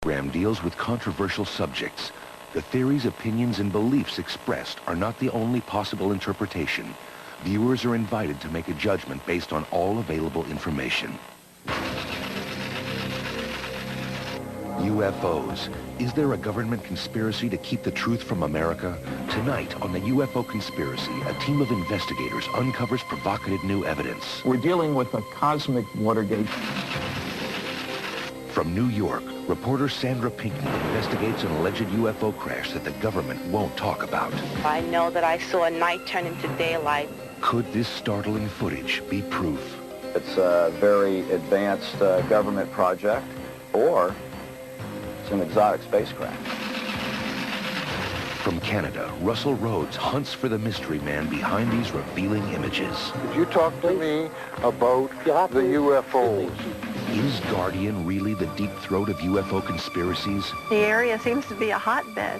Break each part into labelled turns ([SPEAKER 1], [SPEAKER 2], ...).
[SPEAKER 1] program deals with controversial subjects. The theories, opinions, and beliefs expressed are not the only possible interpretation. Viewers are invited to make a judgment based on all available information. UFOs. Is there a government conspiracy to keep the truth from America? Tonight on the UFO Conspiracy, a team of investigators uncovers provocative new evidence.
[SPEAKER 2] We're dealing with a cosmic Watergate.
[SPEAKER 1] From New York, reporter Sandra Pinckney investigates an alleged UFO crash that the government won't talk about.
[SPEAKER 3] I know that I saw a night turn into daylight.
[SPEAKER 1] Could this startling footage be proof?
[SPEAKER 4] It's a very advanced government project, or it's an exotic spacecraft.
[SPEAKER 1] From Canada, Russell Rhodes hunts for the mystery man behind these revealing images.
[SPEAKER 5] Could you talk to me about the UFOs?
[SPEAKER 1] Is Guardian really the deep throat of UFO conspiracies?
[SPEAKER 3] The area seems to be a hotbed.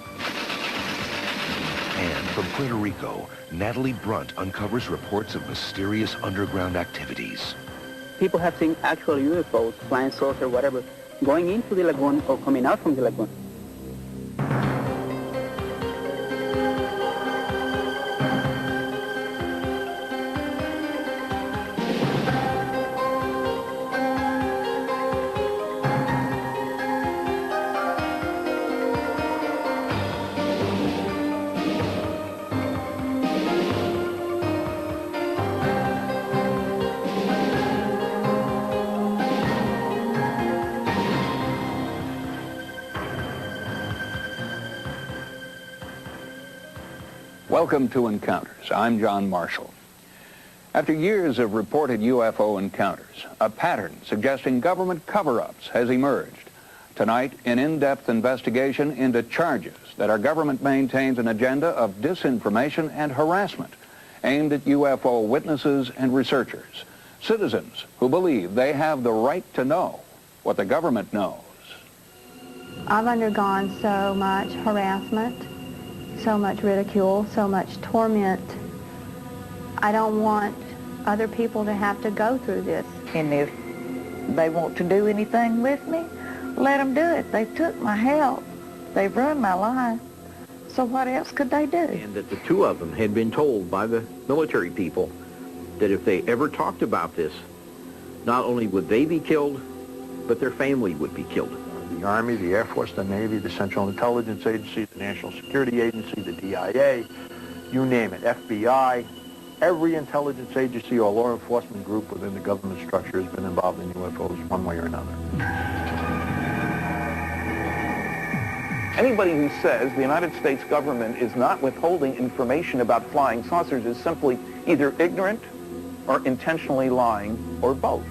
[SPEAKER 1] And from Puerto Rico, Natalie Brunt uncovers reports of mysterious underground activities.
[SPEAKER 6] People have seen actual UFOs, flying saucer, whatever, going into the lagoon or coming out from the lagoon.
[SPEAKER 2] Welcome to Encounters. I'm John Marshall. After years of reported UFO encounters, a pattern suggesting government cover-ups has emerged. Tonight, an in-depth investigation into charges that our government maintains an agenda of disinformation and harassment aimed at UFO witnesses and researchers, citizens who believe they have the right to know what the government knows.
[SPEAKER 7] I've undergone so much harassment, so much ridicule, so much torment. I don't want other people to have to go through this.
[SPEAKER 8] And if they want to do anything with me, let them do it. They took my help. They've ruined my life. So what else could they do?
[SPEAKER 9] And that the two of them had been told by the military people that if they ever talked about this, not only would they be killed, but their family would be killed.
[SPEAKER 5] The Army, the Air Force, the Navy, the Central Intelligence Agency, the National Security Agency, the DIA, you name it, FBI, every intelligence agency or law enforcement group within the government structure has been involved in UFOs one way or another.
[SPEAKER 10] Anybody who says the United States government is not withholding information about flying saucers is simply either ignorant or intentionally lying, or both.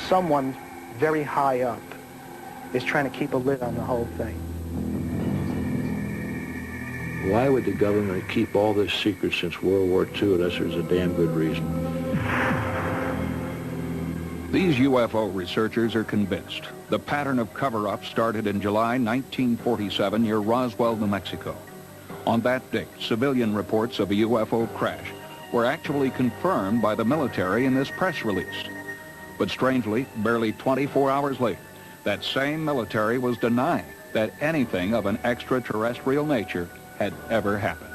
[SPEAKER 11] Someone very high up is trying to keep a lid on the whole thing.
[SPEAKER 12] Why would the government keep all this secret since World War II unless there's a damn good reason?
[SPEAKER 2] These UFO researchers are convinced the pattern of cover-up started in July 1947 near Roswell, New Mexico. On that date, civilian reports of a UFO crash were actually confirmed by the military in this press release. But strangely, barely 24 hours later, that same military was denying that anything of an extraterrestrial nature had ever happened.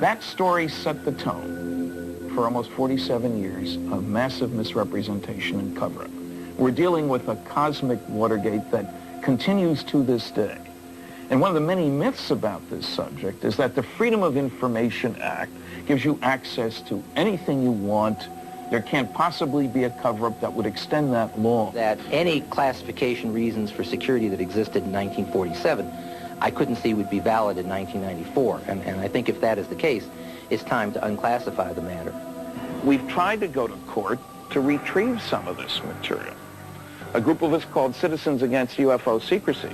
[SPEAKER 10] That story set the tone for almost 47 years of massive misrepresentation and cover-up. We're dealing with a cosmic Watergate that continues to this day. And one of the many myths about this subject is that the Freedom of Information Act gives you access to anything you want. There can't possibly be a cover-up that would extend that law.
[SPEAKER 13] That any classification reasons for security that existed in 1947, I couldn't see would be valid in 1994. And I think if that is the case, it's time to unclassify the matter.
[SPEAKER 10] We've tried to go to court to retrieve some of this material. A group of us called Citizens Against UFO Secrecy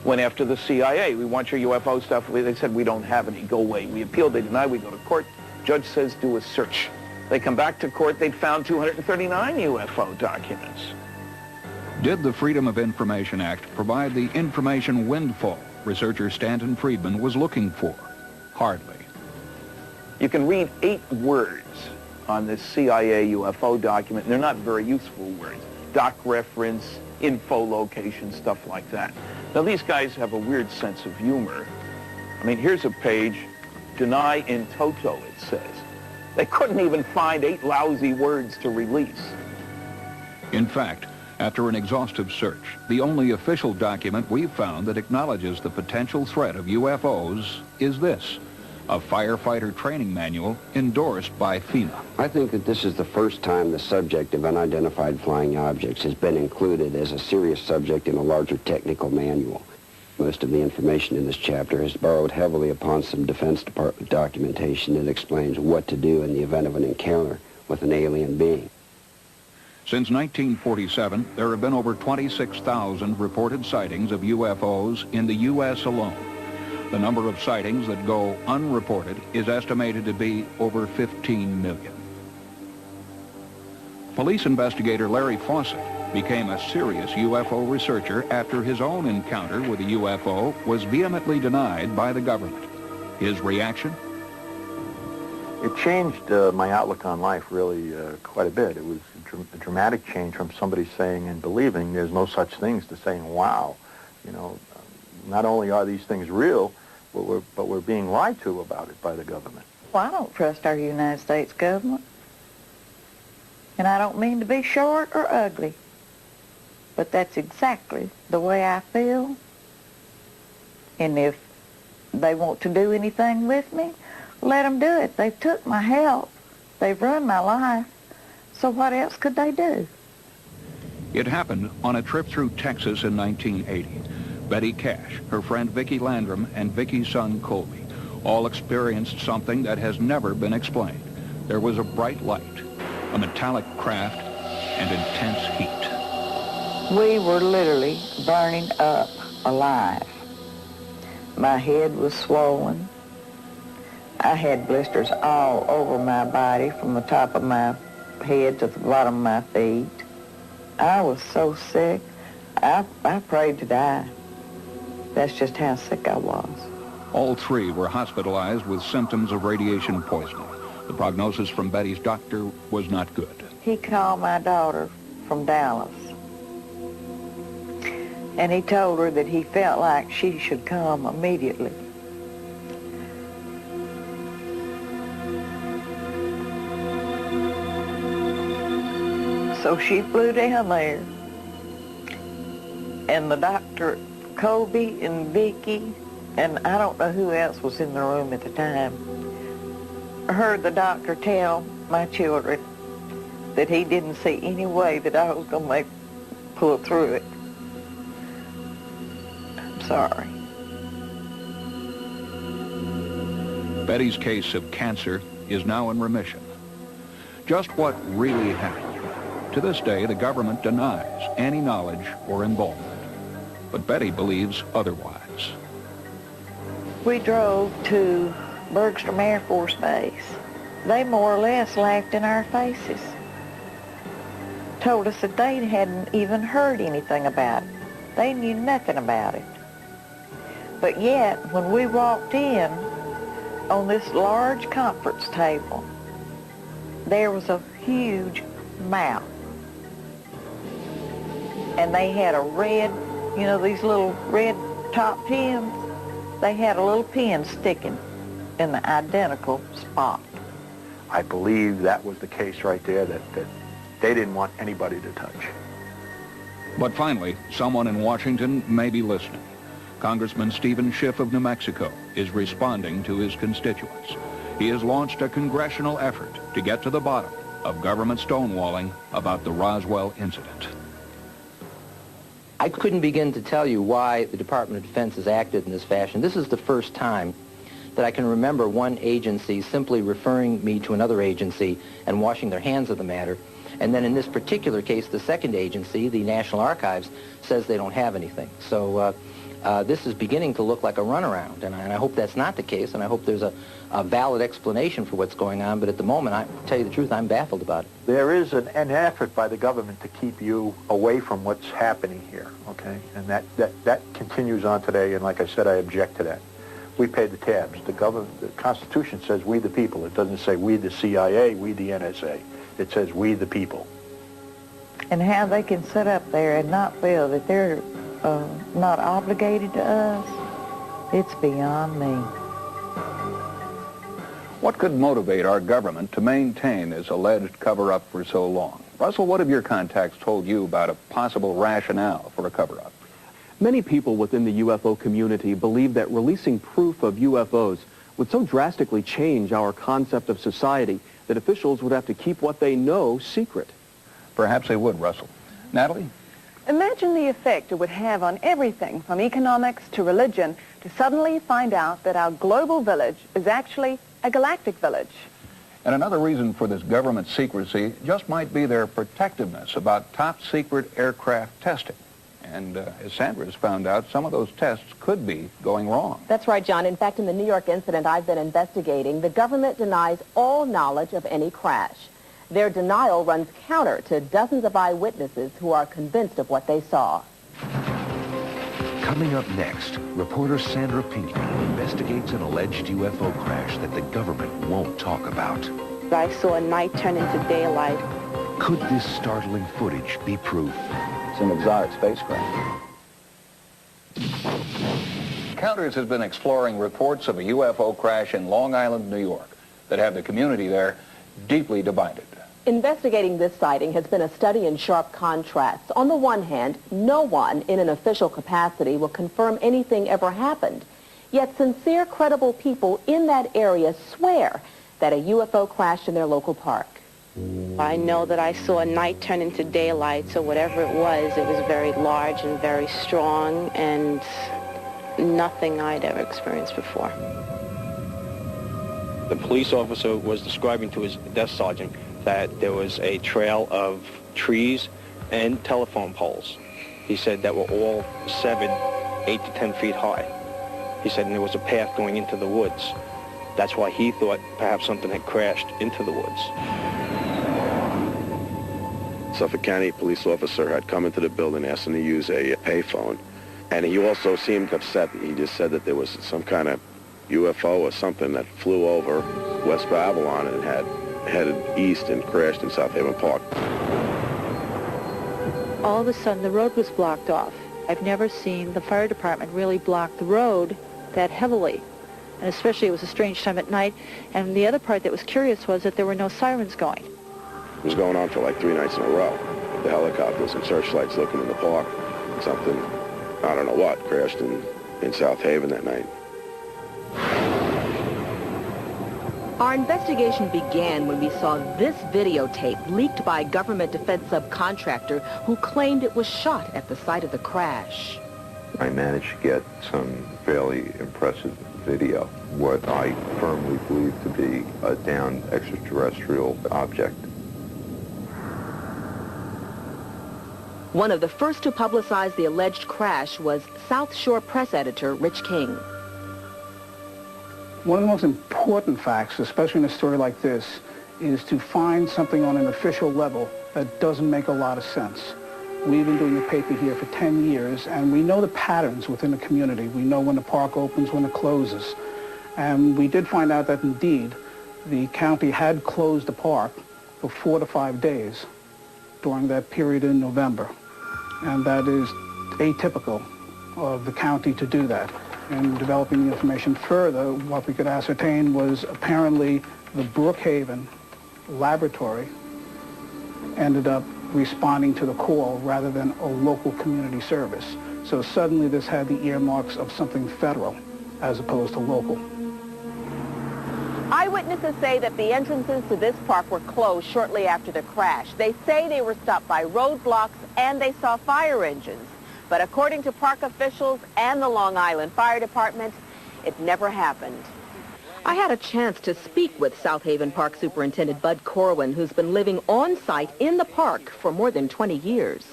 [SPEAKER 10] went after the CIA. We want your UFO stuff. They said, we don't have any, go away. We appealed, they denied, we go to court. Judge says, do a search. They come back to court, they'd found 239 UFO documents.
[SPEAKER 2] Did the Freedom of Information Act provide the information windfall researcher Stanton Friedman was looking for? Hardly.
[SPEAKER 10] You can read 8 words on this CIA UFO document, and they're not very useful words. Doc reference, info location, stuff like that. Now, these guys have a weird sense of humor. I mean, here's a page, deny in toto, it says. They couldn't even find 8 lousy words to release.
[SPEAKER 2] In fact, after an exhaustive search, the only official document we've found that acknowledges the potential threat of UFOs is this, a firefighter training manual endorsed by FEMA.
[SPEAKER 14] I think that this is the first time the subject of unidentified flying objects has been included as a serious subject in a larger technical manual. Most of the information in this chapter is borrowed heavily upon some Defense Department documentation that explains what to do in the event of an encounter with an alien being.
[SPEAKER 2] Since 1947, there have been over 26,000 reported sightings of UFOs in the U.S. alone. The number of sightings that go unreported is estimated to be over 15 million. Police investigator Larry Fawcett became a serious UFO researcher after his own encounter with a UFO was vehemently denied by the government. His reaction?
[SPEAKER 5] It changed my outlook on life really quite a bit. It was a dramatic change from somebody saying and believing there's no such things to saying, wow, you know, not only are these things real, but we're being lied to about it by the government.
[SPEAKER 8] Well, I don't trust our United States government. And I don't mean to be short or ugly, but that's exactly the way I feel. And if they want to do anything with me, let them do it. They've took my health. They've ruined my life. So what else could they do?
[SPEAKER 2] It happened on a trip through Texas in 1980. Betty Cash, her friend Vicki Landrum, and Vicki's son Colby all experienced something that has never been explained. There was a bright light, a metallic craft, and intense heat.
[SPEAKER 8] We were literally burning up alive. My head was swollen. I had blisters all over my body from the top of my head to the bottom of my feet. I was so sick, I prayed to die. That's just how sick I was.
[SPEAKER 2] All 3 were hospitalized with symptoms of radiation poisoning. The prognosis from Betty's doctor was not good.
[SPEAKER 8] He called my daughter from Dallas, and he told her that he felt like she should come immediately. So she flew down there, and the doctor, Colby and Vicki, and I don't know who else was in the room at the time, heard the doctor tell my children that he didn't see any way that I was going to pull through it. I'm sorry.
[SPEAKER 2] Betty's case of cancer is now in remission. Just what really happened? To this day, the government denies any knowledge or involvement. But Betty believes otherwise.
[SPEAKER 8] We drove to Bergstrom Air Force Base. They more or less laughed in our faces. Told us that they hadn't even heard anything about it. They knew nothing about it. But yet, when we walked in, on this large conference table, there was a huge mouth. And they had a red, you know, these little red top pins. They had a little pin sticking in the identical spot.
[SPEAKER 5] I believe that was the case right there, that they didn't want anybody to touch.
[SPEAKER 2] But finally, someone in Washington may be listening. Congressman Stephen Schiff of New Mexico is responding to his constituents. He has launched a congressional effort to get to the bottom of government stonewalling about the Roswell incident.
[SPEAKER 13] I couldn't begin to tell you why the Department of Defense has acted in this fashion. This is the first time that I can remember one agency simply referring me to another agency and washing their hands of the matter. And then in this particular case, the second agency, the National Archives, says they don't have anything. So this is beginning to look like a runaround, and I hope that's not the case, and I hope there's a valid explanation for what's going on. But at the moment, to tell you the truth, I'm baffled about it.
[SPEAKER 5] There is an effort by the government to keep you away from what's happening here, okay? And that continues on today, and like I said, I object to that. We pay the tabs. The Constitution says we the people. It doesn't say we the CIA, we the NSA. It says we the people.
[SPEAKER 8] And how they can sit up there and not feel that they're not obligated to us, it's beyond me.
[SPEAKER 2] What could motivate our government to maintain this alleged cover-up for so long? Russell, what have your contacts told you about a possible rationale for a cover-up?
[SPEAKER 15] Many people within the UFO community believe that releasing proof of UFOs would so drastically change our concept of society that officials would have to keep what they know secret.
[SPEAKER 2] Perhaps they would, Russell. Natalie?
[SPEAKER 16] Imagine the effect it would have on everything from economics to religion to suddenly find out that our global village is actually a galactic village.
[SPEAKER 2] And another reason for this government secrecy just might be their protectiveness about top-secret aircraft testing. And as Sandra's found out, some of those tests could be going wrong.
[SPEAKER 17] That's right, John. In fact, in the New York incident I've been investigating, the government denies all knowledge of any crash. Their denial runs counter to dozens of eyewitnesses who are convinced of what they saw.
[SPEAKER 1] Coming up next, reporter Sandra Pinkney investigates an alleged UFO crash that the government won't talk about.
[SPEAKER 3] I saw night turn into daylight.
[SPEAKER 1] Could this startling footage be proof?
[SPEAKER 4] It's an exotic spacecraft.
[SPEAKER 2] Counters has been exploring reports of a UFO crash in Long Island, New York, that have the community there deeply divided.
[SPEAKER 17] Investigating this sighting has been a study in sharp contrasts. On the one hand, no one in an official capacity will confirm anything ever happened. Yet sincere, credible people in that area swear that a UFO crashed in their local park.
[SPEAKER 3] I know that I saw night turn into daylight, so whatever it was very large and very strong and nothing I'd ever experienced before.
[SPEAKER 18] The police officer was describing to his desk sergeant that there was a trail of trees and telephone poles. He said that were all 8 to 10 feet high. He said, and there was a path going into the woods. That's why he thought perhaps something had crashed into the woods.
[SPEAKER 19] Suffolk County police officer had come into the building asking to use a payphone, and he also seemed upset. He just said that there was some kind of UFO or something that flew over West Babylon and had headed east and crashed in South Haven Park.
[SPEAKER 8] All of a sudden, the road was blocked off. I've never seen the fire department really block the road that heavily, and especially it was a strange time at night. And the other part that was curious was that there were no sirens going.
[SPEAKER 19] It was going on for like 3 nights in a row. The helicopters and searchlights looking in the park. Something, I don't know what, crashed in South Haven that night.
[SPEAKER 17] Our investigation began when we saw this videotape leaked by a government defense subcontractor who claimed it was shot at the site of the crash.
[SPEAKER 20] I managed to get some fairly impressive video, what I firmly believe to be a downed extraterrestrial object.
[SPEAKER 17] One of the first to publicize the alleged crash was South Shore press editor Rich King.
[SPEAKER 10] One of the most important facts, especially in a story like this, is to find something on an official level that doesn't make a lot of sense. We've been doing the paper here for 10 years, and we know the patterns within the community. We know when the park opens, when it closes. And we did find out that, indeed, the county had closed the park for 4 to 5 days during that period in November. And that is atypical of the county to do that. In developing the information further, what we could ascertain was apparently the Brookhaven laboratory ended up responding to the call rather than a local community service. So suddenly this had the earmarks of something federal as opposed to local.
[SPEAKER 17] Eyewitnesses say that the entrances to this park were closed shortly after the crash. They say they were stopped by roadblocks and they saw fire engines. But according to park officials and the Long Island Fire Department, it never happened. I had a chance to speak with South Haven Park Superintendent Bud Corwin, who's been living on site in the park for more than 20 years.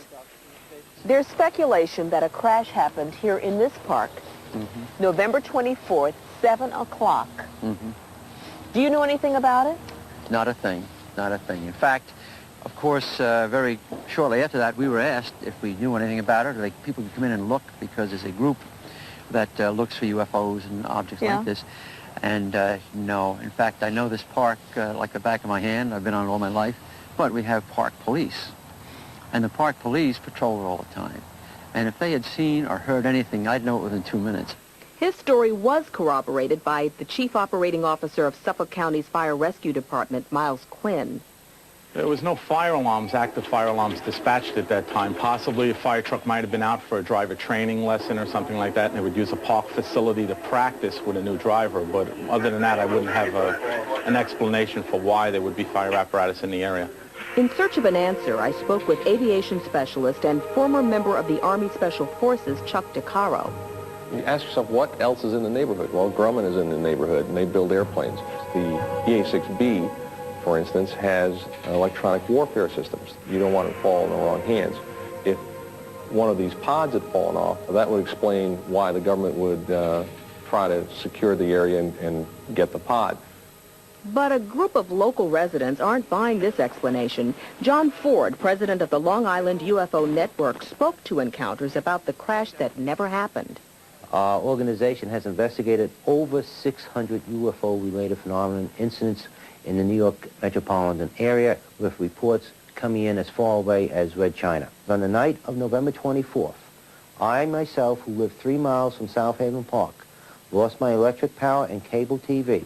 [SPEAKER 17] There's speculation that a crash happened here in this park, November 24th, 7 o'clock. Do you know anything about it?
[SPEAKER 13] Not a thing, not a thing. In fact, of course, very shortly after that, we were asked if we knew anything about it, or people could come in and look, because as a group,
[SPEAKER 21] that looks for UFOs and objects like this. And no, in fact, I know this park like the back of my hand. I've been on it all my life. But we have park police. And the park police patrol it all the time. And if they had seen or heard anything, I'd know it within 2 minutes.
[SPEAKER 17] His story was corroborated by the Chief Operating Officer of Suffolk County's Fire Rescue Department, Miles Quinn.
[SPEAKER 22] There was no fire alarms, active fire alarms dispatched at that time. Possibly a fire truck might have been out for a driver training lesson or something like that, and they would use a park facility to practice with a new driver. But other than that, I wouldn't have an explanation for why there would be fire apparatus in the area.
[SPEAKER 17] In search of an answer, I spoke with aviation specialist and former member of the Army Special Forces, Chuck DeCaro.
[SPEAKER 23] You ask yourself, what else is in the neighborhood? Well, Grumman is in the neighborhood, and they build airplanes. The EA-6B, for instance, has electronic warfare systems. You don't want it to fall in the wrong hands. If one of these pods had fallen off, that would explain why the government would try to secure the area and get the pod.
[SPEAKER 17] But a group of local residents aren't buying this explanation. John Ford, president of the Long Island UFO Network, spoke to encounters about the crash that never happened.
[SPEAKER 24] Our organization has investigated over 600 UFO-related phenomenon incidents in the New York metropolitan area, with reports coming in as far away as Red China. On the night of November 24th, I myself, who lived 3 miles from South Haven Park, lost my electric power and cable TV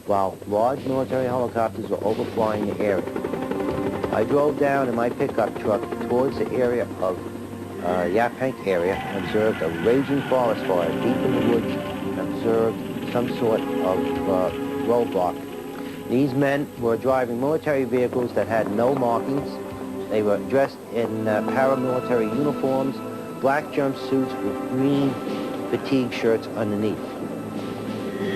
[SPEAKER 24] while large military helicopters were overflying the area. I drove down in my pickup truck towards the area of Yaphank area and observed a raging forest fire deep in the woods and observed some sort of roadblock. These men were driving military vehicles that had no markings. They were dressed in paramilitary uniforms, black jumpsuits with green fatigue shirts underneath.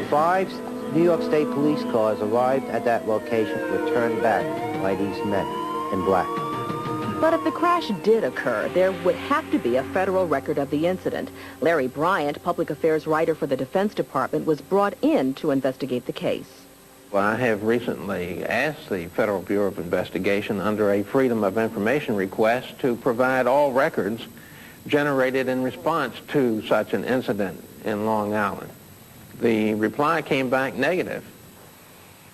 [SPEAKER 24] 5 New York State police cars arrived at that location, were turned back by these men in black.
[SPEAKER 17] But if the crash did occur, there would have to be a federal record of the incident. Larry Bryant, public affairs writer for the Defense Department, was brought in to investigate the case.
[SPEAKER 9] Well, I have recently asked the Federal Bureau of Investigation under a Freedom of Information request to provide all records generated in response to such an incident in Long Island. The reply came back negative.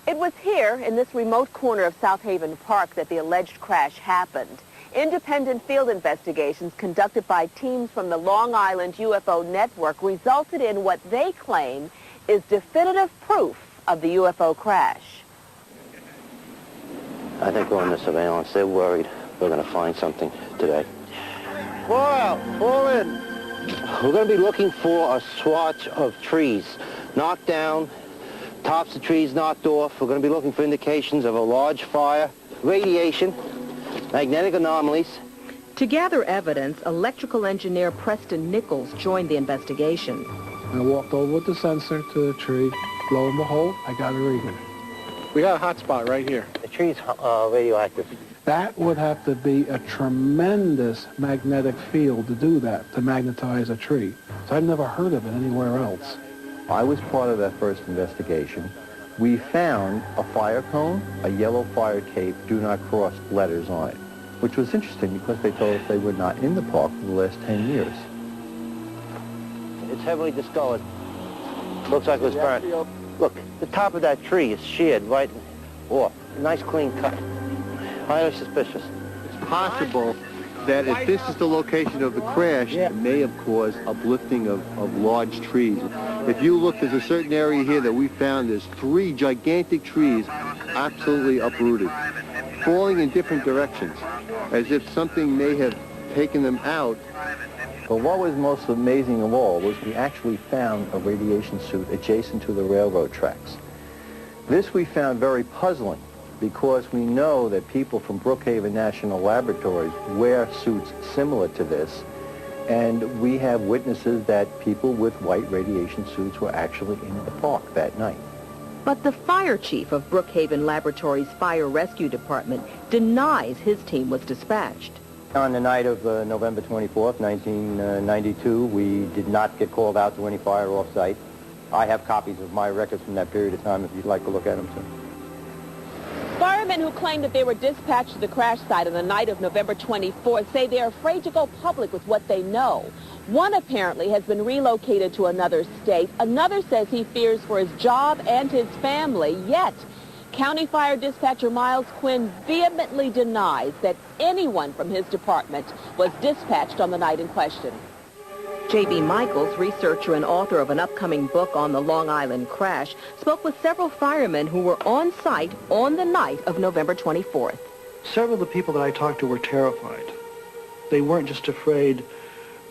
[SPEAKER 17] It was here, in this remote corner of South Haven Park, that the alleged crash happened. Independent field investigations conducted by teams from the Long Island UFO Network resulted in what they claim is definitive proof of the UFO crash.
[SPEAKER 24] I think we're under surveillance. They're worried we're going to find something today.
[SPEAKER 25] Fall out, fall in.
[SPEAKER 24] We're going to be looking for a swatch of trees knocked down, tops of trees knocked off. We're going to be looking for indications of a large fire, radiation, magnetic anomalies.
[SPEAKER 17] To gather evidence, electrical engineer Preston Nichols joined the investigation.
[SPEAKER 26] I walked over with the sensor to the tree. Lo and behold, I got a reading. We got a hot spot right here.
[SPEAKER 24] The tree's radioactive.
[SPEAKER 26] That would have to be a tremendous magnetic field to do that, to magnetize a tree. So I've never heard of it anywhere else.
[SPEAKER 27] I was part of that first investigation. We found a fire cone, a yellow fire tape, do not cross letters on it, which was interesting because they told us they were not in the park for the last 10 years.
[SPEAKER 24] It's heavily discolored. Looks like it was burnt. Look, the top of that tree is sheared right off. A nice clean cut. Highly suspicious.
[SPEAKER 28] It's possible that if this is the location of the crash, it may have caused uplifting of large trees. If you look, there's a certain area here that we found there's 3 gigantic trees absolutely uprooted, falling in different directions, as if something may have taken them out.
[SPEAKER 27] But what was most amazing of all was we actually found a radiation suit adjacent to the railroad tracks. This we found very puzzling because we know that people from Brookhaven National Laboratories wear suits similar to this, and we have witnesses that people with white radiation suits were actually in the park that night.
[SPEAKER 17] But the fire chief of Brookhaven Laboratories Fire Rescue Department denies his team was dispatched.
[SPEAKER 24] On the night of November 24th, 1992, we did not get called out to any fire off-site. I have copies of my records from that period of time if you'd like to look at them, sir.
[SPEAKER 17] Firemen who claim that they were dispatched to the crash site on the night of November 24th say they're afraid to go public with what they know. One apparently has been relocated to another state. Another says he fears for his job and his family. Yet, County Fire Dispatcher Miles Quinn vehemently denies that anyone from his department was dispatched on the night in question. J.B. Michaels, researcher and author of an upcoming book on the Long Island crash, spoke with several firemen who were on site on the night of November 24th.
[SPEAKER 5] Several of the people that I talked to were terrified. They weren't just afraid,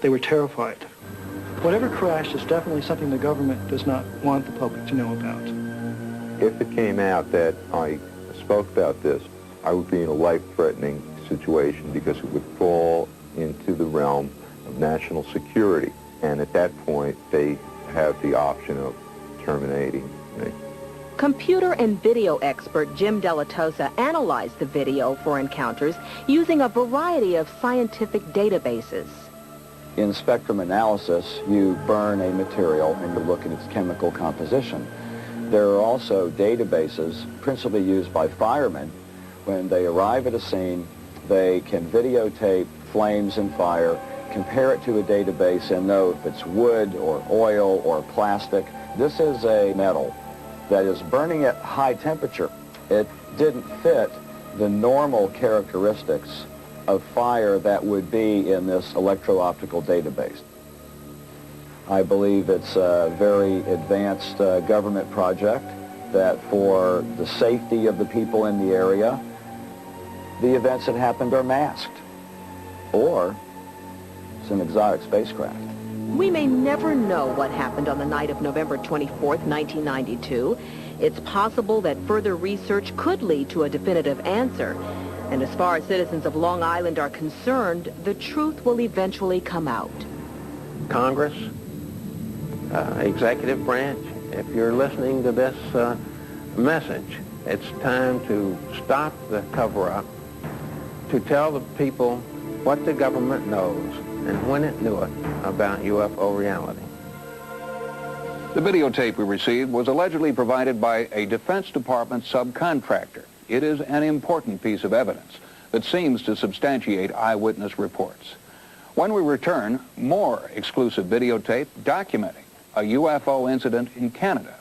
[SPEAKER 5] they were terrified. Whatever crashed is definitely something the government does not want the public to know about.
[SPEAKER 20] If it came out that I spoke about this, I would be in a life-threatening situation because it would fall into the realm of national security. And at that point, they have the option of terminating me.
[SPEAKER 17] Computer and video expert Jim Delatosa analyzed the video for encounters using a variety of scientific databases.
[SPEAKER 4] In spectrum analysis, you burn a material and you look at its chemical composition. There are also databases principally used by firemen. When they arrive at a scene, they can videotape flames and fire, compare it to a database and know if it's wood or oil or plastic. This is a metal that is burning at high temperature. It didn't fit the normal characteristics of fire that would be in this electro-optical database. I believe it's a very advanced government project that for the safety of the people in the area, the events that happened are masked, or it's an exotic spacecraft.
[SPEAKER 17] We may never know what happened on the night of November 24th, 1992. It's possible that further research could lead to a definitive answer. And as far as citizens of Long Island are concerned, the truth will eventually come out.
[SPEAKER 9] Congress, executive branch, if you're listening to this message, it's time to stop the cover-up, to tell the people what the government knows and when it knew it about UFO reality.
[SPEAKER 2] The videotape we received was allegedly provided by a Defense Department subcontractor. It is an important piece of evidence that seems to substantiate eyewitness reports. When we return, more exclusive videotape documenting a UFO incident in Canada.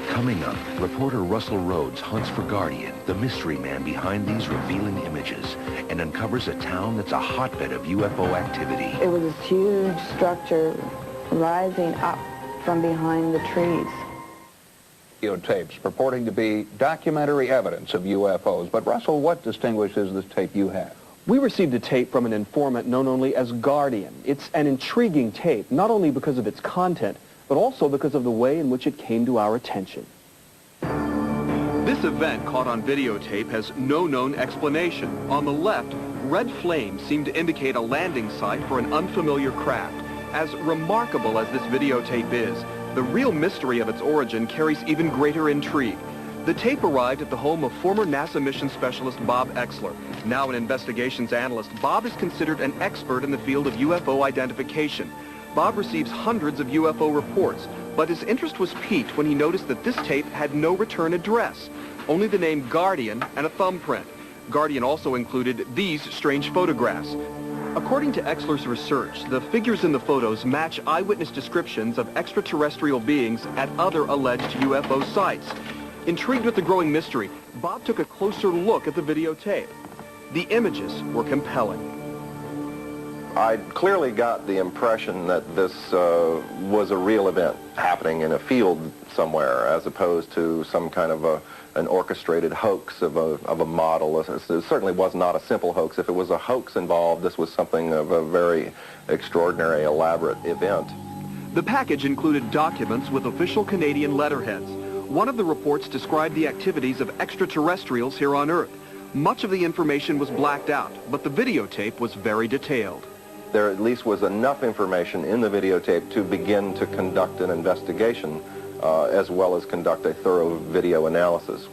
[SPEAKER 1] Coming up, reporter Russell Rhodes hunts for Guardian, the mystery man behind these revealing images, and uncovers a town that's a hotbed of UFO activity.
[SPEAKER 3] It was this huge structure rising up from behind the trees.
[SPEAKER 2] Videotapes purporting to be documentary evidence of UFOs. But Russell, what distinguishes this tape you have?
[SPEAKER 6] We received a tape from an informant known only as Guardian. It's an intriguing tape, not only because of its content, but also because of the way in which it came to our attention.
[SPEAKER 7] This event caught on videotape has no known explanation. On the left, red flames seem to indicate a landing site for an unfamiliar craft. As remarkable as this videotape is, the real mystery of its origin carries even greater intrigue. The tape arrived at the home of former NASA mission specialist Bob Exler. Now an investigations analyst, Bob is considered an expert in the field of UFO identification. Bob receives hundreds of UFO reports, but his interest was piqued when he noticed that this tape had no return address, only the name Guardian and a thumbprint. Guardian also included these strange photographs. According to Exler's research, the figures in the photos match eyewitness descriptions of extraterrestrial beings at other alleged UFO sites. Intrigued with the growing mystery, Bob took a closer look at the videotape. The images were compelling.
[SPEAKER 19] I clearly got the impression that this was a real event happening in a field somewhere, as opposed to some kind of an orchestrated hoax of a model. It certainly was not a simple hoax. If it was a hoax involved, this was something of a very extraordinary, elaborate event.
[SPEAKER 7] The package included documents with official Canadian letterheads. One of the reports described the activities of extraterrestrials here on Earth. Much of the information was blacked out, but the videotape was very detailed.
[SPEAKER 19] There at least was enough information in the videotape to begin to conduct an investigation, as well as conduct a thorough video analysis.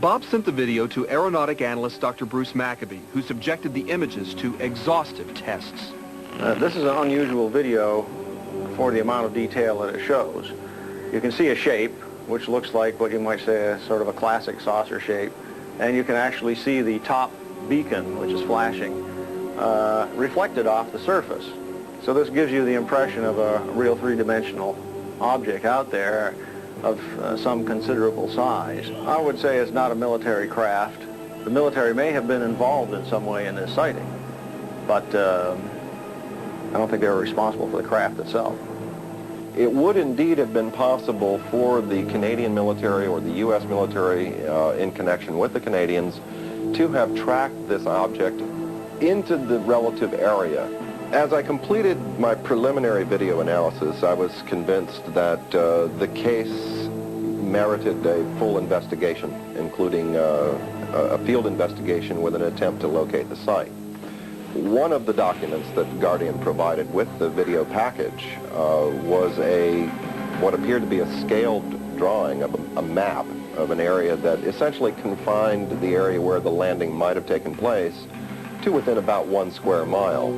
[SPEAKER 7] Bob sent the video to aeronautic analyst Dr. Bruce Maccabee, who subjected the images to exhaustive tests.
[SPEAKER 11] This is an unusual video for the amount of detail that it shows. You can see a shape
[SPEAKER 9] which looks like what you might say is sort of a classic saucer shape, and you can actually see the top beacon, which is flashing, reflected off the surface. So this gives you the impression of a real three-dimensional object out there of some considerable size. I would say it's not a military craft. The military may have been involved in some way in this sighting, but I don't think they were responsible for the craft itself.
[SPEAKER 23] It would indeed have been possible for the Canadian military or the U.S. military in connection with the Canadians to have tracked this object into the relative area. As I completed my preliminary video analysis, I was convinced that the case merited a full investigation, including a field investigation with an attempt to locate the site. One of the documents that Guardian provided with the video package was what appeared to be a scaled drawing of a map of an area that essentially confined the area where the landing might have taken place to within about 1 square mile.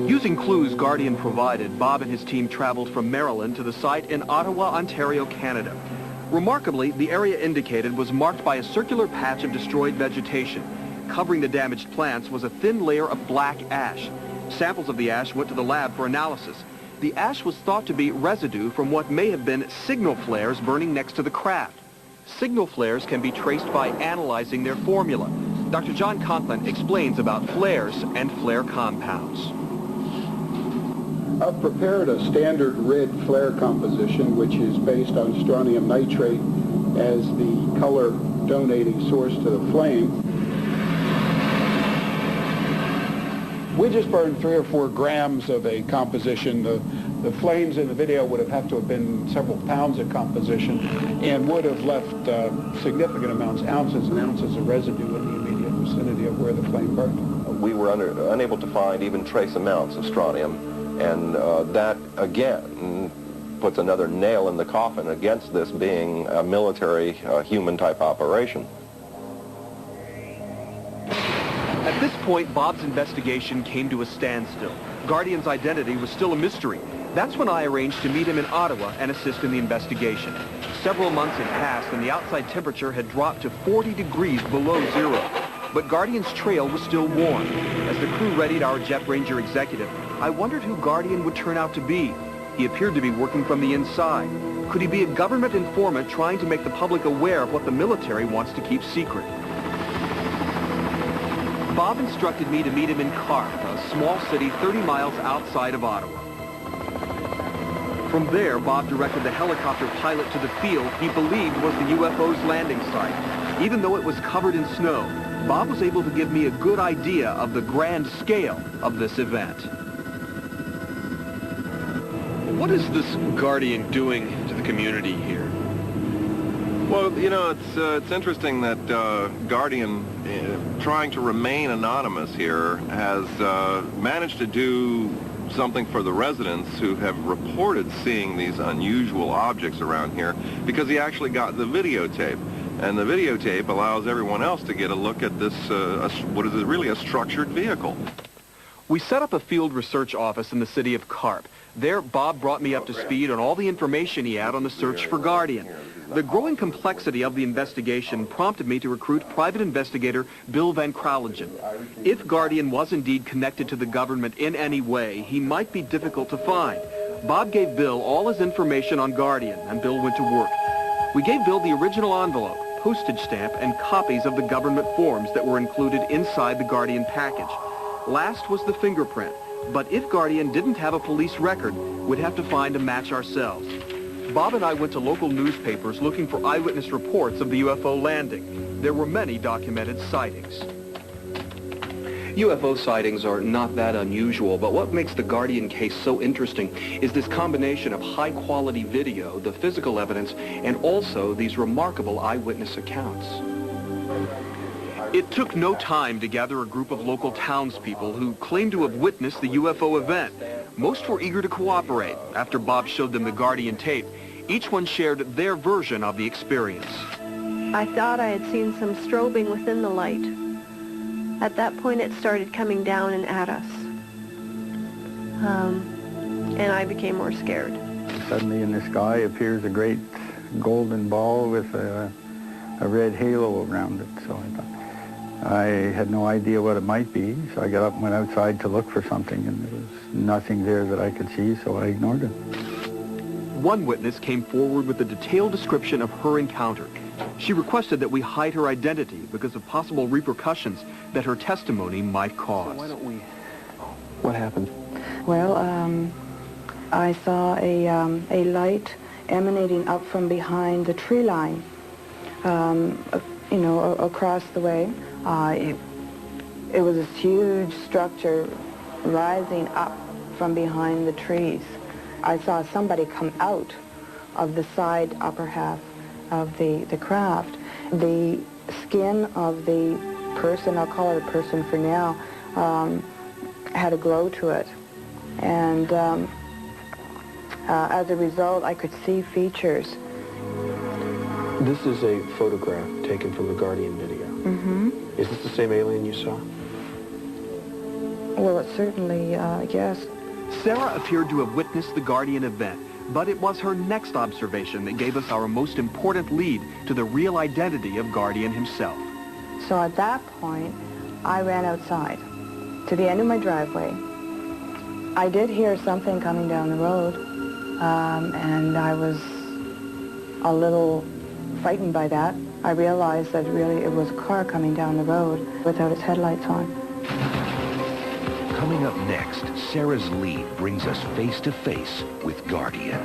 [SPEAKER 7] Using clues Guardian provided, Bob and his team traveled from Maryland to the site in Ottawa, Ontario, Canada. Remarkably, the area indicated was marked by a circular patch of destroyed vegetation. Covering the damaged plants was a thin layer of black ash. Samples of the ash went to the lab for analysis. The ash was thought to be residue from what may have been signal flares burning next to the craft. Signal flares can be traced by analyzing their formula. Dr. John Conklin explains about flares and flare compounds.
[SPEAKER 8] I've prepared a standard red flare composition, which is based on strontium nitrate as the color donating source to the flame. We just burned 3 or 4 grams of a composition. The flames in the video would have had to have been several pounds of composition and would have left significant amounts, ounces and ounces of residue in the immediate vicinity of where the flame burned.
[SPEAKER 23] We were unable to find even trace amounts of strontium, and that, again, puts another nail in the coffin against this being a military, human-type operation.
[SPEAKER 7] At this point, Bob's investigation came to a standstill. Guardian's identity was still a mystery. That's when I arranged to meet him in Ottawa and assist in the investigation. Several months had passed and the outside temperature had dropped to 40 degrees below zero. But Guardian's trail was still warm. As the crew readied our Jet Ranger executive, I wondered who Guardian would turn out to be. He appeared to be working from the inside. Could he be a government informant trying to make the public aware of what the military wants to keep secret? Bob instructed me to meet him in Carp, a small city 30 miles outside of Ottawa. From there, Bob directed the helicopter pilot to the field he believed was the UFO's landing site. Even though it was covered in snow, Bob was able to give me a good idea of the grand scale of this event. What is this Guardian doing to the community here?
[SPEAKER 19] Well, you know, it's interesting that Guardian, trying to remain anonymous here, has managed to do something for the residents who have reported seeing these unusual objects around here, because he actually got the videotape. And the videotape allows everyone else to get a look at this, what is really a structured vehicle.
[SPEAKER 7] We set up a field research office in the city of Carp. There, Bob brought me up to speed on all the information he had on the search for Guardian. The growing complexity of the investigation prompted me to recruit private investigator Bill Van Kralingen. If Guardian was indeed connected to the government in any way, he might be difficult to find. Bob gave Bill all his information on Guardian, and Bill went to work. We gave Bill the original envelope, postage stamp, and copies of the government forms that were included inside the Guardian package. Last was the fingerprint, but if Guardian didn't have a police record, we'd have to find a match ourselves. Bob and I went to local newspapers looking for eyewitness reports of the UFO landing. There were many documented sightings. UFO sightings are not that unusual, but what makes the Guardian case so interesting is this combination of high-quality video, the physical evidence, and also these remarkable eyewitness accounts. It took no time to gather a group of local townspeople who claimed to have witnessed the UFO event. Most were eager to cooperate. After Bob showed them the Guardian tape, each one shared their version of the experience.
[SPEAKER 10] I thought I had seen some strobing within the light. At that point, it started coming down and at us. And I became more scared.
[SPEAKER 11] Suddenly in the sky appears a great golden ball with a red halo around it. So I had no idea what it might be, so I got up and went outside to look for something, and there was nothing there that I could see, so I ignored it.
[SPEAKER 7] One witness came forward with a detailed description of her encounter. She requested that we hide her identity because of possible repercussions that her testimony might cause.
[SPEAKER 6] So why don't we... What happened?
[SPEAKER 12] Well, I saw a light emanating up from behind the tree line, you know, across the way. It was this huge structure rising up from behind the trees. I saw somebody come out of the side upper half of the craft. The skin of the person, I'll call it a person for now, had a glow to it. And as a result, I could see features.
[SPEAKER 6] This is a photograph taken from the Guardian video.
[SPEAKER 12] Mm-hmm.
[SPEAKER 6] Is this the same alien you saw?
[SPEAKER 12] Well, it certainly, yes.
[SPEAKER 7] Sarah appeared to have witnessed the Guardian event, but it was her next observation that gave us our most important lead to the real identity of Guardian himself.
[SPEAKER 12] So at that point, I ran outside to the end of my driveway. I did hear something coming down the road, and I was a little frightened by that. I realized that really it was a car coming down the road without its headlights on.
[SPEAKER 1] Coming up next, Sarah's lead brings us face to face with Guardian.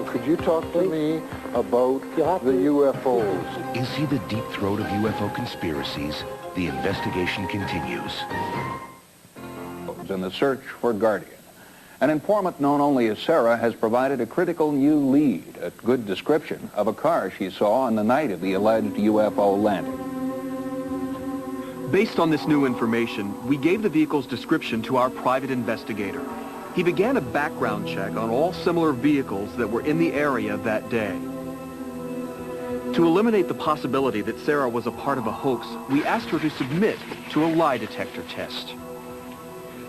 [SPEAKER 28] Could you talk to me about the UFOs?
[SPEAKER 1] Is he the deep throat of UFO conspiracies? The investigation continues.
[SPEAKER 2] In the search for Guardian. An informant known only as Sarah has provided a critical new lead, a good description of a car she saw on the night of the alleged UFO landing.
[SPEAKER 7] Based on this new information, we gave the vehicle's description to our private investigator. He began a background check on all similar vehicles that were in the area that day. To eliminate the possibility that Sarah was a part of a hoax, we asked her to submit to a lie detector test.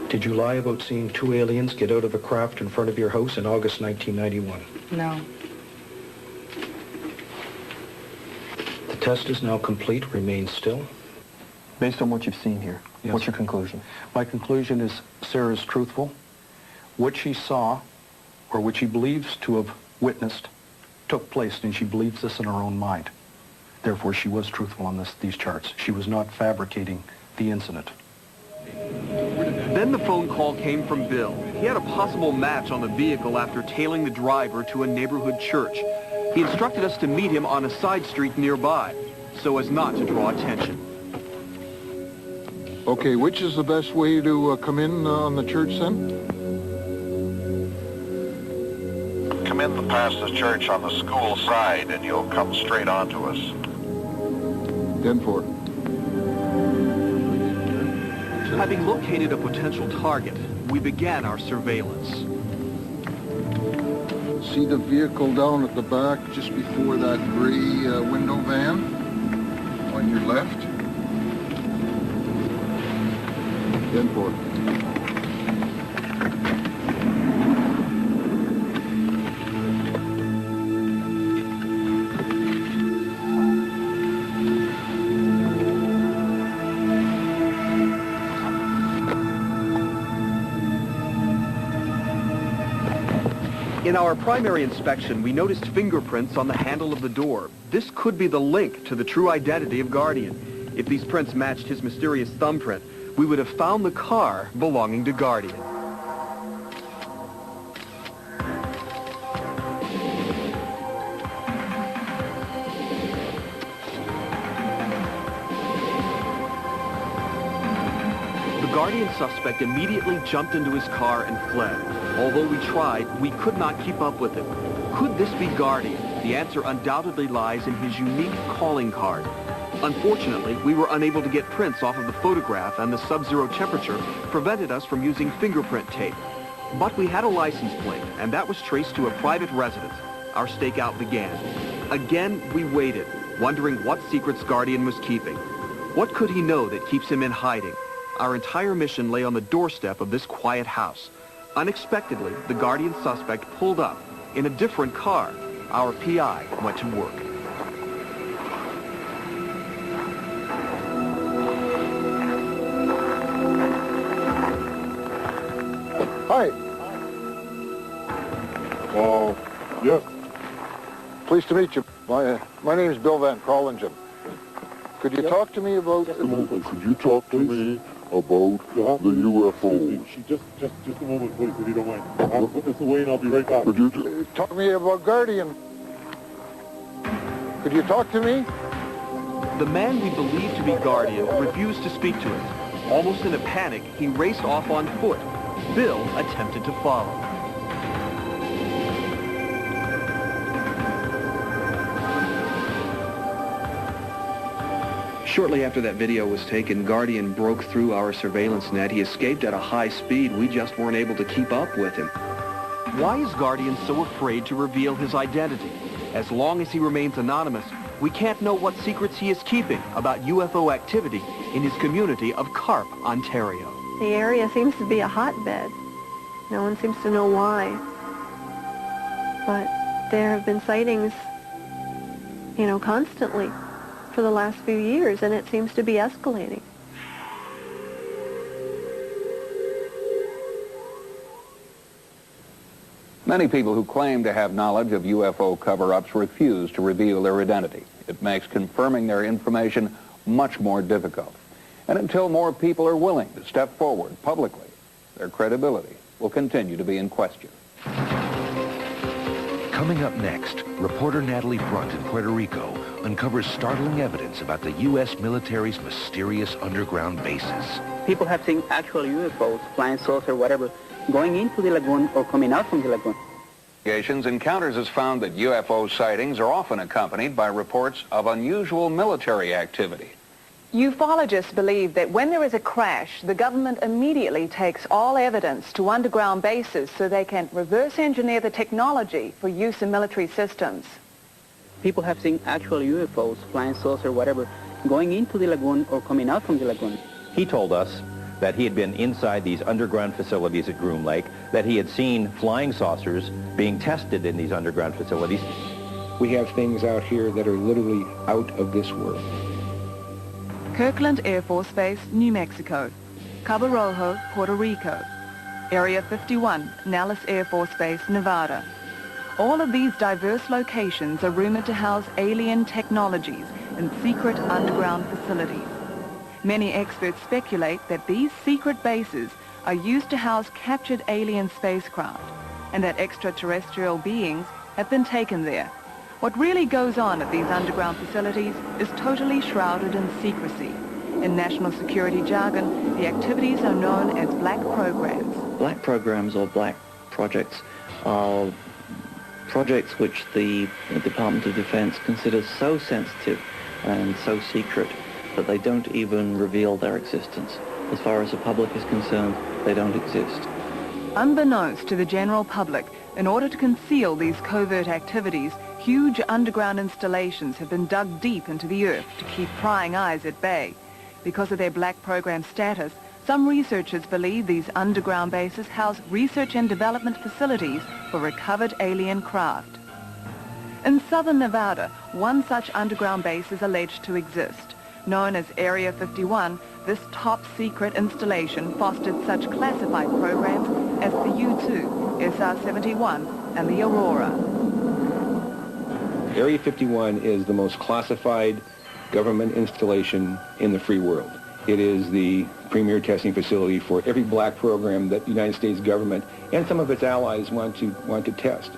[SPEAKER 13] Did you lie about seeing two aliens get out of a craft in front of your house in August 1991?
[SPEAKER 12] No.
[SPEAKER 13] The test is now complete. Remain still.
[SPEAKER 6] Based on what you've seen here,
[SPEAKER 13] Yes.
[SPEAKER 6] What's your conclusion?
[SPEAKER 13] My conclusion is Sarah's truthful. What she saw, or what she believes to have witnessed, took place, and she believes this in her own mind. Therefore, she was truthful on these charts. She was not fabricating the incident.
[SPEAKER 7] Then the phone call came from Bill. He had a possible match on the vehicle after tailing the driver to a neighborhood church. He instructed us to meet him on a side street nearby, so as not to draw attention.
[SPEAKER 28] Okay, which is the best way to come in on the church then?
[SPEAKER 14] Come in past the church on the school side and you'll come straight on to us.
[SPEAKER 28] 10-4.
[SPEAKER 7] Having located a potential target, we began our surveillance.
[SPEAKER 28] See the vehicle down at the back just before that gray window van on your left? 10-4.
[SPEAKER 7] In our primary inspection, we noticed fingerprints on the handle of the door. This could be the link to the true identity of Guardian. If these prints matched his mysterious thumbprint, we would have found the car belonging to Guardian. The Guardian suspect immediately jumped into his car and fled. Although we tried, we could not keep up with him. Could this be Guardian? The answer undoubtedly lies in his unique calling card. Unfortunately, we were unable to get prints off of the photograph, and the sub-zero temperature prevented us from using fingerprint tape. But we had a license plate, and that was traced to a private residence. Our stakeout began. Again, we waited, wondering what secrets Guardian was keeping. What could he know that keeps him in hiding? Our entire mission lay on the doorstep of this quiet house. Unexpectedly, the Guardian suspect pulled up in a different car. our PI went to work.
[SPEAKER 8] Hi. Yes. Pleased to meet you. My name is Bill Van Krolingen. Could you talk to me about...
[SPEAKER 15] Just a moment, could you talk to me about the UFO? Just a moment, please, if you don't mind. I'll put this away and I'll be right back.
[SPEAKER 8] Could you talk to me about Guardian? Could you talk to me?
[SPEAKER 7] The man we believed to be Guardian refused to speak to us. Almost in a panic, he raced off on foot. Bill attempted to follow. Shortly after that video was taken, Guardian broke through our surveillance net. He escaped at a high speed. We just weren't able to keep up with him. Why is Guardian so afraid to reveal his identity? As long as he remains anonymous, we can't know what secrets he is keeping about UFO activity in his community of Carp, Ontario.
[SPEAKER 10] The area seems to be a hotbed. No one seems to know why. But there have been sightings, constantly for the last few years, and it seems to be escalating.
[SPEAKER 2] Many people who claim to have knowledge of UFO cover-ups refuse to reveal their identity. It makes confirming their information much more difficult. And until more people are willing to step forward publicly, their credibility will continue to be in question.
[SPEAKER 1] Coming up next, reporter Natalie Brunt in Puerto Rico uncovers startling evidence about the U.S. military's mysterious underground bases.
[SPEAKER 16] People have seen actual UFOs, flying saucer, whatever, going into the lagoon or coming out from the lagoon.
[SPEAKER 2] Encounters has found that UFO sightings are often accompanied by reports of unusual military activity.
[SPEAKER 17] Ufologists believe that when there is a crash, the government immediately takes all evidence to underground bases so they can reverse engineer the technology for use in military systems.
[SPEAKER 16] People have seen actual UFOs, flying saucer, whatever, going into the lagoon or coming out from the lagoon.
[SPEAKER 18] He told us that he had been inside these underground facilities at Groom Lake, that he had seen flying saucers being tested in these underground facilities.
[SPEAKER 21] We have things out here that are literally out of this world.
[SPEAKER 17] Kirkland Air Force Base, New Mexico. Cabo Rojo, Puerto Rico. Area 51, Nellis Air Force Base, Nevada. All of these diverse locations are rumored to house alien technologies in secret underground facilities. Many experts speculate that these secret bases are used to house captured alien spacecraft and that extraterrestrial beings have been taken there. What really goes on at these underground facilities is totally shrouded in secrecy. In national security jargon, the activities are known as black programs.
[SPEAKER 22] Black programs or black projects are projects which the Department of Defense considers so sensitive and so secret that they don't even reveal their existence. As far as the public is concerned, they don't exist.
[SPEAKER 17] Unbeknownst to the general public, in order to conceal these covert activities, huge underground installations have been dug deep into the earth to keep prying eyes at bay. Because of their black program status, some researchers believe these underground bases house research and development facilities for recovered alien craft. In southern Nevada, one such underground base is alleged to exist. Known as Area 51, this top-secret installation fostered such classified programs as the U-2, SR-71, and the Aurora.
[SPEAKER 21] Area 51 is the most classified government installation in the free world. It is the premier testing facility for every black program that the United States government and some of its allies want to test.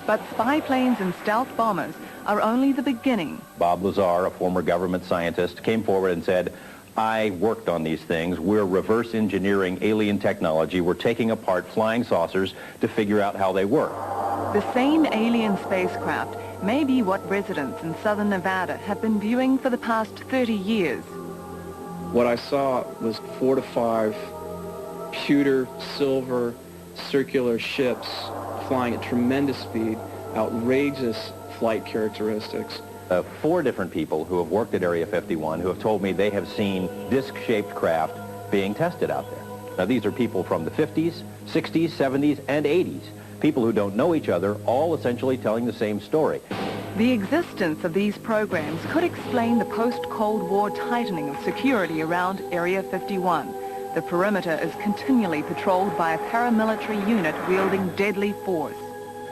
[SPEAKER 17] But spy planes and stealth bombers are only the beginning.
[SPEAKER 18] Bob Lazar, a former government scientist, came forward and said, I worked on these things. We're reverse engineering alien technology. We're taking apart flying saucers to figure out how they work.
[SPEAKER 17] The same alien spacecraft may be what residents in southern Nevada have been viewing for the past 30 years.
[SPEAKER 21] What I saw was 4 to 5 pewter, silver, circular ships flying at tremendous speed, outrageous flight characteristics.
[SPEAKER 18] 4 different people who have worked at Area 51 who have told me they have seen disc-shaped craft being tested out there. Now, these are people from the 50s, 60s, 70s, and 80s. people who don't know each other, all essentially telling the same story.
[SPEAKER 3] The existence of these programs could explain the post-Cold War tightening of security around Area 51. The perimeter is continually patrolled by a paramilitary unit wielding deadly force.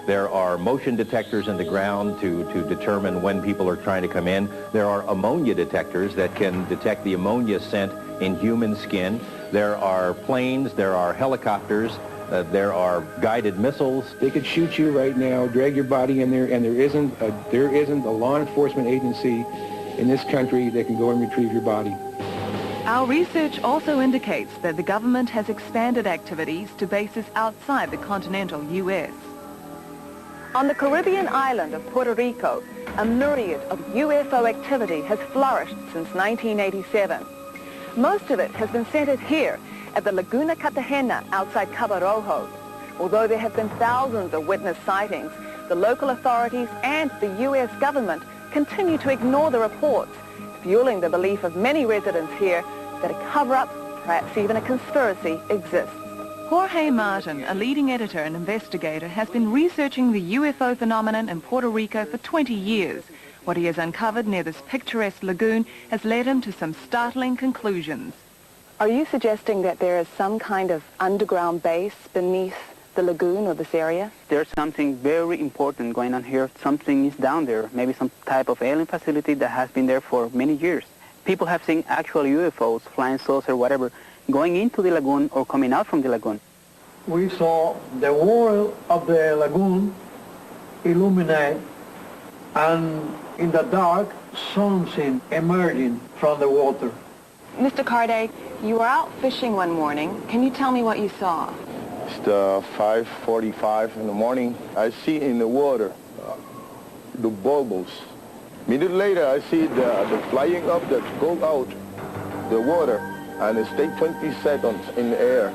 [SPEAKER 18] There are motion detectors in the ground to determine when people are trying to come in. There are ammonia detectors that can detect the ammonia scent in human skin. There are planes, there are helicopters, there are guided missiles.
[SPEAKER 21] They could shoot you right now, drag your body in there, and there isn't a law enforcement agency in this country that can go and retrieve your body.
[SPEAKER 3] Our research also indicates that the government has expanded activities to bases outside the continental U.S.
[SPEAKER 17] On the Caribbean island of Puerto Rico, a myriad of UFO activity has flourished since 1987. Most of it has been centered here at the Laguna Cartagena outside Cabo Rojo. Although there have been thousands of witness sightings, the local authorities and the U.S. government continue to ignore the reports, fueling the belief of many residents here that a cover-up, perhaps even a conspiracy, exists.
[SPEAKER 3] Jorge Martin, a leading editor and investigator, has been researching the UFO phenomenon in Puerto Rico for 20 years. What he has uncovered near this picturesque lagoon has led him to some startling conclusions.
[SPEAKER 17] Are you suggesting that there is some kind of underground base beneath the lagoon or this area?
[SPEAKER 16] There's something very important going on here. Something is down there, maybe some type of alien facility that has been there for many years. People have seen actual UFOs, flying saucer, whatever, going into the lagoon or coming out from the lagoon.
[SPEAKER 4] We saw the wall of the lagoon illuminate, and in the dark, something emerging from the water.
[SPEAKER 17] Mr. Carday, you were out fishing one morning. Can you tell me what you saw?
[SPEAKER 5] It's 5:45 in the morning. I see in the water the bubbles. A minute later, I see the flying objects go out the water and it stays 20 seconds in the air.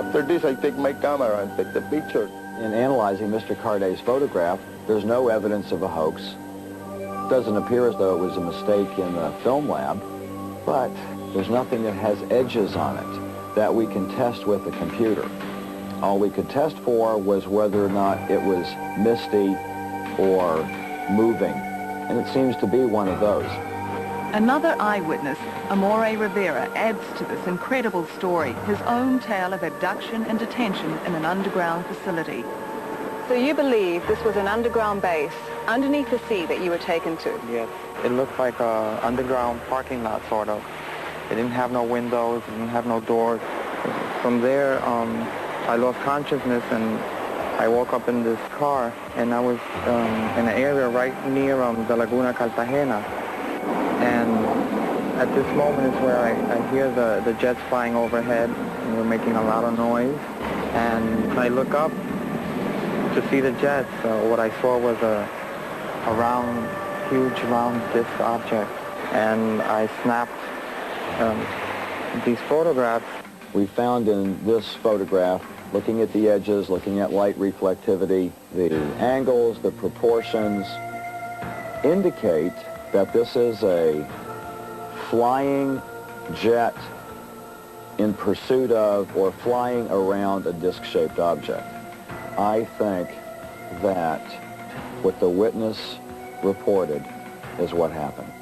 [SPEAKER 5] After this, I take my camera and take the picture.
[SPEAKER 20] In analyzing Mr. Carday's photograph, there's no evidence of a hoax. It doesn't appear as though it was a mistake in the film lab, but there's nothing that has edges on it that we can test with the computer. All we could test for was whether or not it was misty or moving, and it seems to be one of those.
[SPEAKER 3] Another eyewitness, Amore Rivera, adds to this incredible story his own tale of abduction and detention in an underground facility.
[SPEAKER 17] So you believe this was an underground base underneath the sea that you were taken to?
[SPEAKER 24] Yes. It looked like an underground parking lot, sort of. It didn't have no windows, it didn't have no doors. From there, I lost consciousness and I woke up in this car, and I was in an area right near the Laguna Cartagena. And at this moment is where I hear the jets flying overhead, and they're making a lot of noise. And I look up to see the jets. What I saw was a round, huge round disc object. And I snapped these photographs.
[SPEAKER 20] We found in this photograph, looking at the edges, looking at light reflectivity, the angles, the proportions, indicate that this is a flying jet in pursuit of or flying around a disc-shaped object. I think that what the witness reported is what happened.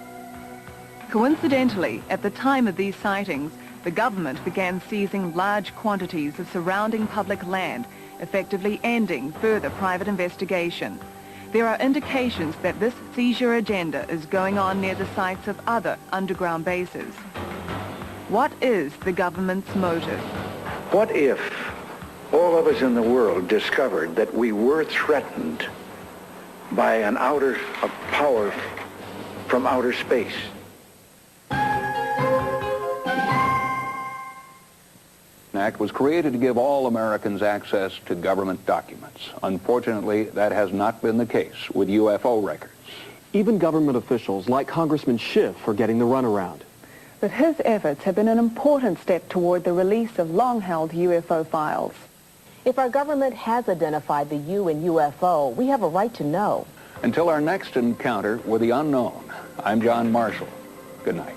[SPEAKER 3] Coincidentally, at the time of these sightings, the government began seizing large quantities of surrounding public land, effectively ending further private investigation. There are indications that this seizure agenda is going on near the sites of other underground bases. What is the government's motive?
[SPEAKER 25] What if all of us in the world discovered that we were threatened by a power from outer space?
[SPEAKER 2] Act was created to give all Americans access to government documents. Unfortunately, that has not been the case with UFO records.
[SPEAKER 6] Even government officials like Congressman Schiff are getting the runaround.
[SPEAKER 17] But his efforts have been an important step toward the release of long-held UFO files. If our government has identified the U in UFO, we have a right to know.
[SPEAKER 2] Until our next encounter with the unknown, I'm John Marshall. Good night.